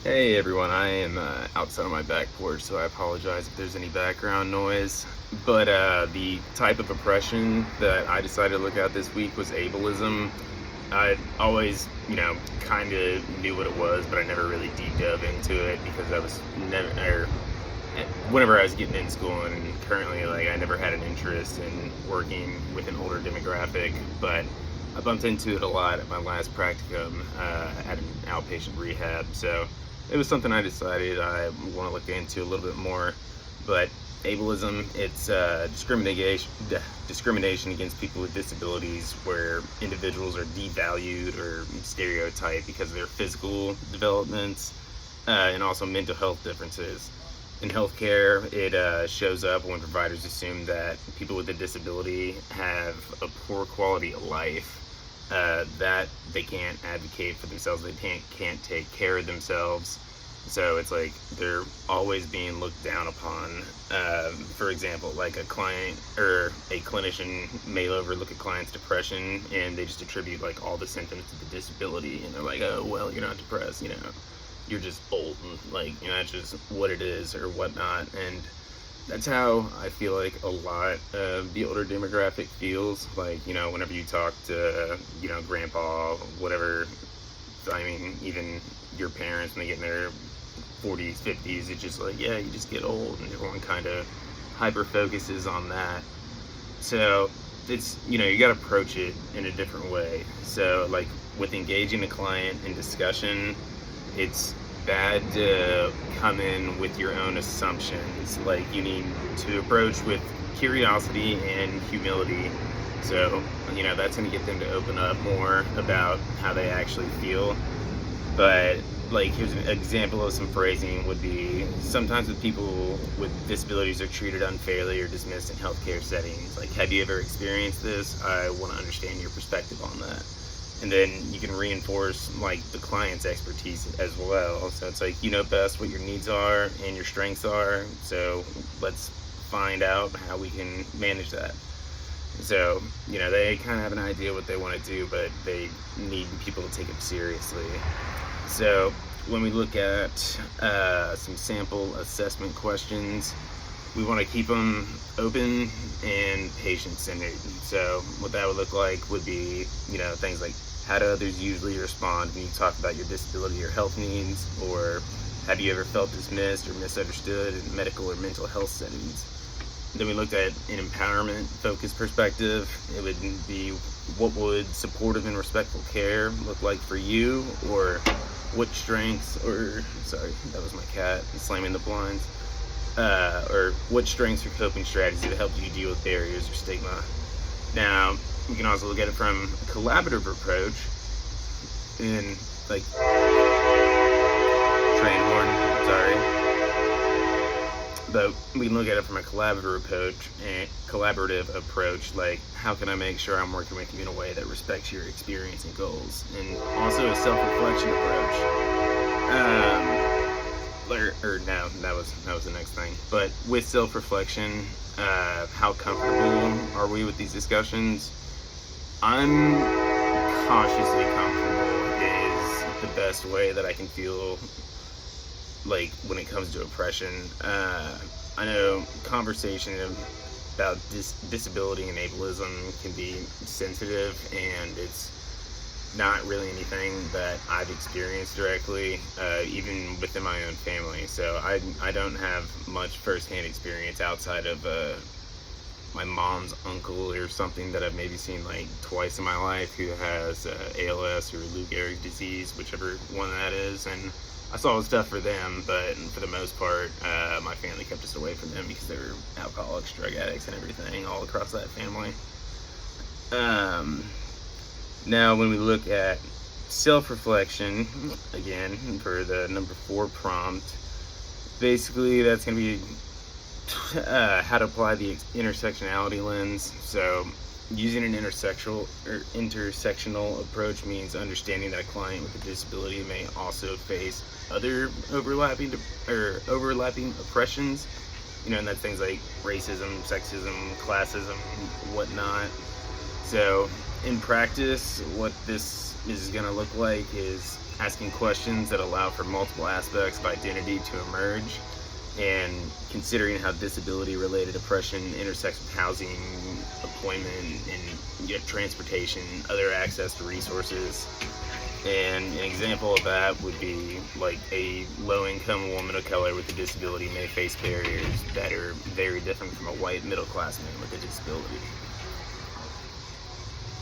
Hey everyone, I am outside on my back porch, so I apologize if there's any background noise. But the type of oppression that I decided to look at this week was ableism. I always, kind of knew what it was, but I never really deep dove into it because I was never, whenever I was getting in school and currently, like, I never had an interest in working with an older demographic, but I bumped into it a lot at my last practicum at an outpatient rehab. So it was something I decided I want to look into a little bit more. But ableism, it's discrimination against people with disabilities where individuals are devalued or stereotyped because of their physical developments and also mental health differences. In healthcare, it shows up when providers assume that people with a disability have a poor quality of life, that they can't advocate for themselves, they can't take care of themselves. So it's like they're always being looked down upon. For example, like a client or a clinician may overlook a client's depression and they just attribute like all the symptoms to the disability, and they're like, oh well, you're not depressed, you're just old, and like, that's just what it is or whatnot. And that's how I feel like a lot of the older demographic feels. Like, whenever you talk to, grandpa, whatever, I mean, even your parents when they get in their 40s, 50s, it's just like, yeah, you just get old, and everyone kind of hyper focuses on that. So it's, you got to approach it in a different way. So, like, with engaging a client in discussion, it's bad to come in with your own assumptions. Like, you need to approach with curiosity and humility. So, that's going to get them to open up more about how they actually feel. But, like, here's an example of some phrasing would be sometimes with people with disabilities are treated unfairly or dismissed in healthcare settings. Like, have you ever experienced this? I want to understand your perspective on that. And then you can reinforce like the client's expertise as well. So it's like, you know best what your needs are and your strengths are, so let's find out how we can manage that. So they kind of have an idea what they want to do, but they need people to take it seriously. So when we look at some sample assessment questions, we want to keep them open and patient-centered. So what that would look like would be, things like, how do others usually respond when you talk about your disability or health needs? Or have you ever felt dismissed or misunderstood in medical or mental health settings? Then we looked at an empowerment focused perspective. It would be, what would supportive and respectful care look like for you? Or what strengths, or sorry, that was my cat slamming the blinds. Or what strengths or coping strategies that help you deal with barriers or stigma. Now, you can also look at it from a collaborative approach in, like, train horn, sorry. But we can look at it from a collaborative approach, like, how can I make sure I'm working with you in a way that respects your experience and goals? And also a self-reflection approach. Or no, that was the next thing. But with self-reflection, how comfortable are we with these discussions? I'm cautiously comfortable is the best way that I can feel, like, when it comes to oppression. I know conversation about disability and ableism can be sensitive, and it's not really anything that I've experienced directly, even within my own family. So I don't have much firsthand experience outside of my mom's uncle or something that I've maybe seen like twice in my life, who has ALS or Lou Gehrig's disease, whichever one that is. And I saw stuff for them, but for the most part, my family kept us away from them because they were alcoholics, drug addicts, and everything all across that family. Now, when we look at self-reflection, again, for the number 4 prompt, basically that's going to be how to apply the intersectionality lens. So using an intersectional approach means understanding that a client with a disability may also face other overlapping oppressions, and that's things like racism, sexism, classism, whatnot. So in practice, what this is going to look like is asking questions that allow for multiple aspects of identity to emerge, and considering how disability-related oppression intersects with housing, employment, and transportation, other access to resources. And an example of that would be like a low-income woman of color with a disability may face barriers that are very different from a white middle-class man with a disability.